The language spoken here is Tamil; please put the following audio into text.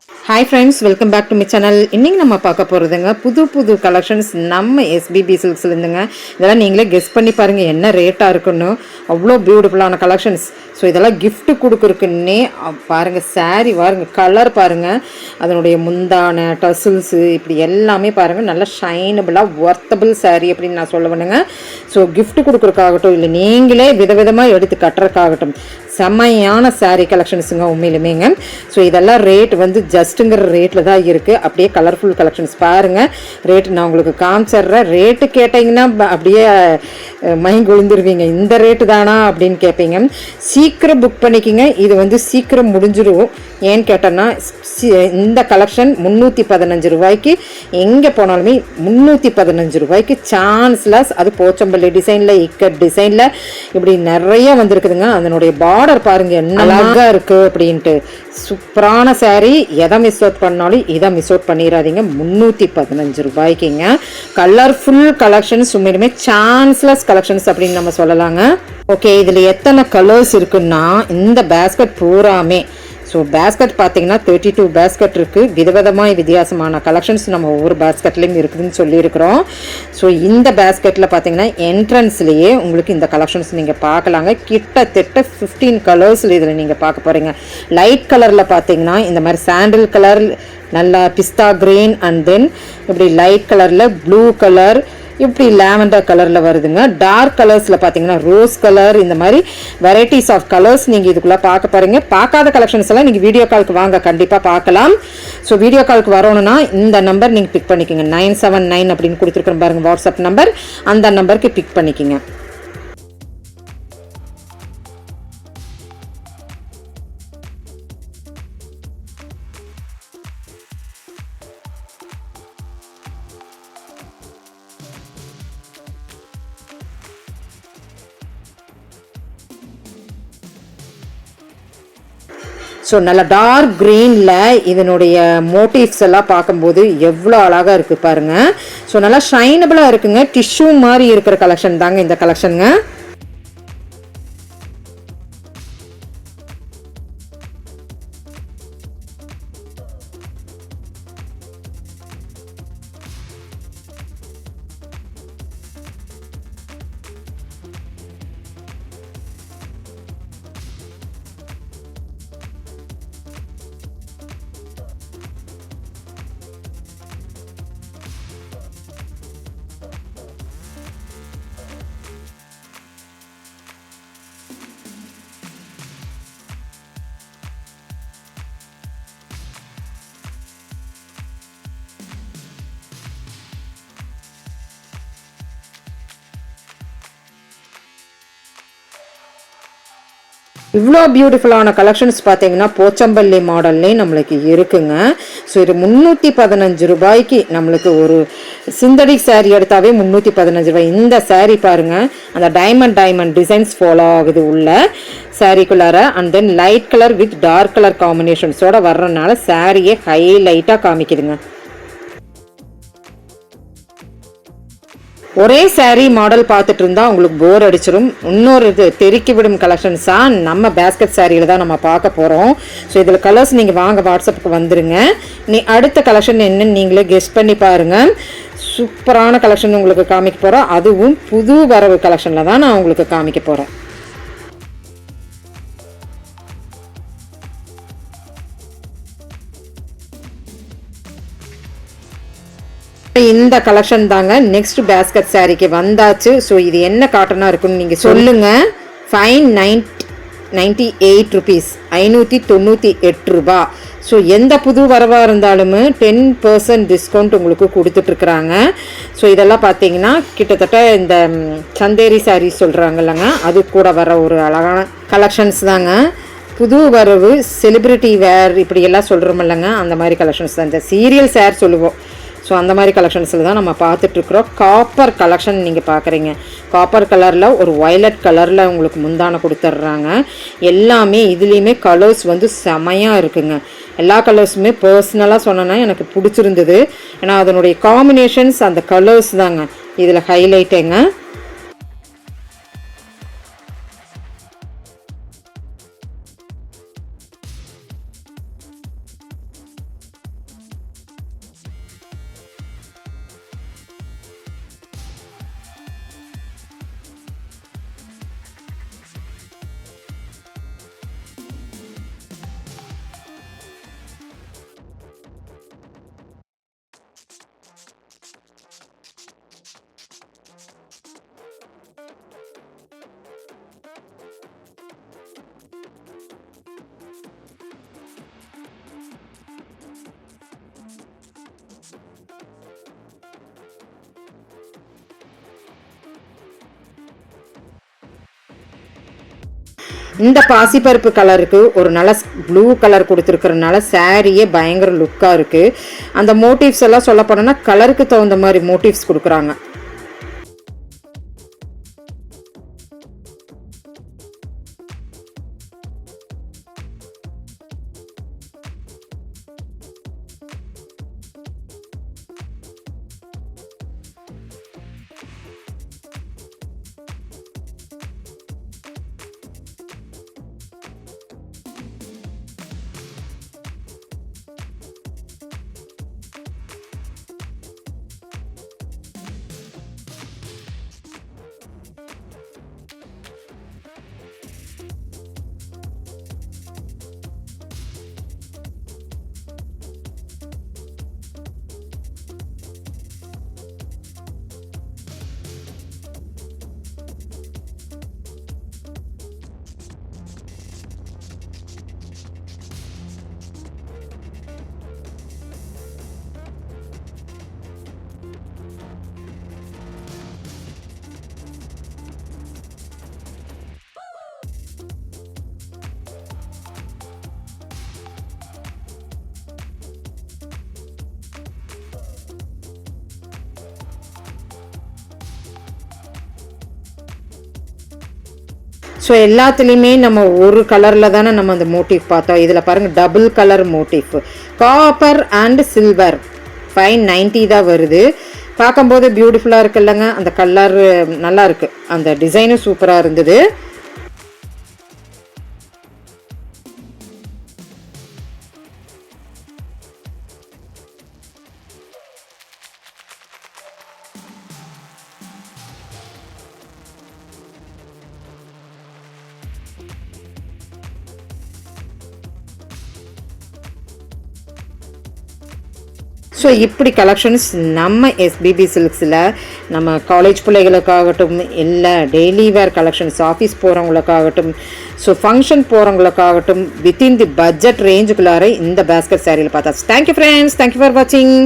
Hi friends, welcome back to my channel. இன்றைக்கி நம்ம பார்க்க போகிறதுங்க புது கலெக்ஷன்ஸ் நம்ம எஸ்பிபி சில்க்ஸ்லேருந்துங்க. இதெல்லாம் நீங்களே கெஸ் பண்ணி பாருங்கள் என்ன ரேட்டாக இருக்குன்னு. அவ்வளோ பியூட்டிஃபுல்லான கலெக்ஷன்ஸ். ஸோ இதெல்லாம் கிஃப்ட்டு கொடுக்குறக்குன்னே பாருங்கள். சாரீ பாருங்கள், கலர் பாருங்கள், அதனுடைய முந்தான டசில்ஸு இப்படி எல்லாமே பாருங்கள். நல்லா ஷைனபிளாக ஒர்த்தபிள் சாரீ அப்படின்னு நான் சொல்லுவேனுங்க. ஸோ கிஃப்ட்டு கொடுக்குறக்காகட்டும், இல்லை நீங்களே விதவிதமாக எடுத்து கட்டுறக்காகட்டும், செம்மையான சாரீ கலெக்ஷன்ஸுங்க உண்மையிலுமேங்க. ஸோ இதெல்லாம் ரேட் வந்து ஜஸ்ட்டுங்கிற ரேட்டில் தான் இருக்குது. அப்படியே கலர்ஃபுல் கலெக்ஷன்ஸ் பாருங்கள். ரேட்டு நான் உங்களுக்கு காமிச்சிட்றேன். ரேட்டு கேட்டிங்கன்னா அப்படியே மயங்கி விழுந்துருவீங்க. இந்த ரேட்டு தானா அப்படின்னு கேட்பீங்க. சீக்கிரம் புக் பண்ணிக்கிங்க. இது வந்து சீக்கிரம் முடிஞ்சிடும். ஏன்னு கேட்டோன்னா இந்த கலெக்ஷன் 315 ரூபாய்க்கு எங்கே போனாலுமே 315 ரூபாய்க்கு சான்ஸ்லெஸ். அது போச்சம்பள்ளி டிசைனில், இக்கட் டிசைனில் இப்படி நிறைய வந்திருக்குதுங்க. அதனுடைய பார்டர் பாருங்கள் என்ன அழகாக இருக்குது அப்படின்ட்டு. சூப்பரான சாரீ. எதை மிஸ் அவுட் பண்ணாலும் இதை மிஸ் அவுட் பண்ணிடாதீங்க. 315 ரூபாய்க்குங்க. கலர்ஃபுல் கலெக்ஷன்ஸ், உண்மையிலுமே சான்ஸ்லெஸ் கலெக்ஷன்ஸ் அப்படின்னு நம்ம சொல்லலாங்க. ஓகே, இதில் எத்தனை கலர்ஸ் இருக்குன்னா இந்த பேஸ்கெட் பூராமே. ஸோ பேஸ்கெட் பார்த்தீங்கன்னா 32 பேஸ்கெட் இருக்குது. விதவிதமாக வித்தியாசமான கலெக்ஷன்ஸ் நம்ம ஒவ்வொரு பேஸ்கெட்லேயும் இருக்குதுன்னு சொல்லியிருக்கிறோம். ஸோ இந்த பேஸ்கெட்டில் பார்த்தீங்கன்னா என்ட்ரன்ஸ்லேயே உங்களுக்கு இந்த கலெக்ஷன்ஸ் நீங்கள் பார்க்கலாங்க. கிட்டத்தட்ட 15 கலர்ஸில் இதில் நீங்கள் பார்க்க போகிறீங்க. லைட் கலரில் பார்த்தீங்கன்னா இந்த மாதிரி சாண்டில் கலர், நல்லா பிஸ்தா க்ரீன், அண்ட் தென் இப்படி லைட் கலரில் ப்ளூ கலர், இப்படி லாவெண்டர் கலரில் வருதுங்க. டார்க் கலர்ஸில் பார்த்தீங்கன்னா ரோஸ் கலர், இந்த மாதிரி வெரைட்டிஸ் ஆஃப் கலர்ஸ் நீங்கள் இதுக்குள்ளே பார்க்க பாருங்க. பார்க்காத கலெக்ஷன்ஸ் எல்லாம் நீங்கள் வீடியோ காலுக்கு வாங்க, கண்டிப்பாக பார்க்கலாம். ஸோ வீடியோ காலுக்கு வரணும்னா இந்த நம்பர் நீங்கள் பிக் பண்ணிக்கோங்க. 979 அப்படின்னு கொடுத்துருக்குறேன் பாருங்கள் வாட்ஸ்அப் நம்பர். அந்த நம்பருக்கு பிக் பண்ணிக்கோங்க. ஸோ நல்ல டார்க் க்ரீனில் இதனுடைய மோட்டிவ்ஸ் எல்லாம் பார்க்கும்போது எவ்வளோ அழகாக இருக்குது பாருங்கள். ஸோ நல்லா ஷைனபிளாக இருக்குங்க. டிஷ்யூ மாதிரி இருக்கிற கலெக்ஷன் தாங்க இந்த கலெக்ஷனுங்க. இவ்வளோ பியூட்டிஃபுல்லான கலெக்ஷன்ஸ் பார்த்தீங்கன்னா போச்சம்பள்ளி மாடல்லையும் நம்மளுக்கு இருக்குங்க. ஸோ இது 315 ரூபாய்க்கு நம்மளுக்கு ஒரு சிந்தடிக் சாரீ எடுத்தாவே 315 ரூபாய். இந்த சாரீ பாருங்கள், அந்த டைமண்ட் டிசைன்ஸ் ஃபாலோ ஆகுது உள்ள சாரீக்குள்ளார. And then light colour with dark colour காம்பினேஷன்ஸோட வர்றதுனால சாரியை ஹைலைட்டாக காமிக்குதுங்க. ஒரே சாரீ மாடல் பார்த்துட்டு இருந்தால் உங்களுக்கு போர் அடிச்சிடும். இன்னொரு இது தெருக்கி விடும் கலெக்ஷன்ஸாக நம்ம பேஸ்கெட் சாரியில் தான் நம்ம பார்க்க போகிறோம். ஸோ இதில் கலர்ஸ் நீங்கள் வாங்க, வாட்ஸ்அப்புக்கு வந்துடுங்க. அடுத்த கலெக்ஷன் என்னன்னு நீங்களே கெஸ் பண்ணி பாருங்கள். சூப்பரான கலெக்ஷன் உங்களுக்கு காமிக்க போகிறோம். அதுவும் புது வரவு கலெக்ஷனில் தான் நான் உங்களுக்கு காமிக்க போகிறேன். இந்த கலெக்ஷன் தாங்க. நெக்ஸ்ட் பேஸ்கெட் சாரிக்கு வந்தாச்சு. ஸோ இது என்ன காட்டனாக இருக்குன்னு நீங்கள் சொல்லுங்கள். 598 ருபீஸ், 598 ரூபா. ஸோ எந்த புது வரவாக இருந்தாலுமே 10% டிஸ்கவுண்ட் உங்களுக்கு கொடுத்துட்ருக்குறாங்க. ஸோ இதெல்லாம் பார்த்தீங்கன்னா கிட்டத்தட்ட இந்த சந்தேரி சாரீ சொல்கிறாங்கல்லங்க, அது கூட வர ஒரு அழகான கலெக்ஷன்ஸ் தாங்க. புது வரவு செலிப்ரிட்டி வேர் இப்படியெல்லாம் சொல்கிறோமில்லங்க, அந்த மாதிரி கலெக்ஷன்ஸ் தான். இந்த சீரியல் சேர் சொல்லுவோம். ஸோ அந்த மாதிரி கலெக்ஷன்ஸில் தான் நம்ம பார்த்துட்ருக்குறோம். காப்பர் கலெக்ஷன் நீங்கள் பார்க்குறீங்க. காப்பர் கலரில் ஒரு வயலட் கலரில் உங்களுக்கு முந்தான கொடுத்துட்றாங்க. எல்லாமே இதுலேயுமே கலர்ஸ் வந்து செமையாக இருக்குங்க. எல்லா கலர்ஸுமே பர்சனலாக சொன்னேன்னா எனக்கு பிடிச்சிருந்தது. ஏன்னா அதனுடைய காம்பினேஷன்ஸ், அந்த கலர்ஸ் தாங்க இதில் ஹைலைட்டுங்க. இந்த பாசிப்பருப்பு கலருக்கு ஒரு நல்ல ப்ளூ கலர் கொடுத்துருக்கறனால சாரியே பயங்கர லுக்காக இருக்குது. அந்த மோட்டிவ்ஸ் எல்லாம் சொல்ல போனோன்னா கலருக்கு தகுந்த மாதிரி மோட்டிவ்ஸ் கொடுக்குறாங்க. ஸோ எல்லாத்துலேயுமே நம்ம ஒரு கலரில் தானே நம்ம அந்த மோட்டிவ் பார்த்தோம். இதில் பாருங்கள் double colour motive, copper and silver 590 தான் வருது. பார்க்கும்போது பியூட்டிஃபுல்லாக இருக்குல்லங்க, அந்த கலர் நல்லா இருக்குது, அந்த டிசைனும் சூப்பராக இருந்தது. ஸோ இப்படி கலெக்ஷன்ஸ் நம்ம எஸ்பிபி சில்க்ஸில் நம்ம காலேஜ் பிள்ளைகளுக்காகட்டும், இல்லை டெய்லி வேர் கலெக்ஷன்ஸ் ஆஃபீஸ் போகிறவங்களுக்காகட்டும், ஸோ ஃபங்க்ஷன் போகிறவங்களுக்காகட்டும், வித்தின் தி பட்ஜெட் ரேஞ்சுக்குள்ளார இந்த பேஸ்கெட் சாரியில் பார்த்தா. தேங்க்யூ ஃப்ரெண்ட்ஸ், தேங்க்யூ ஃபார் வாட்சிங்.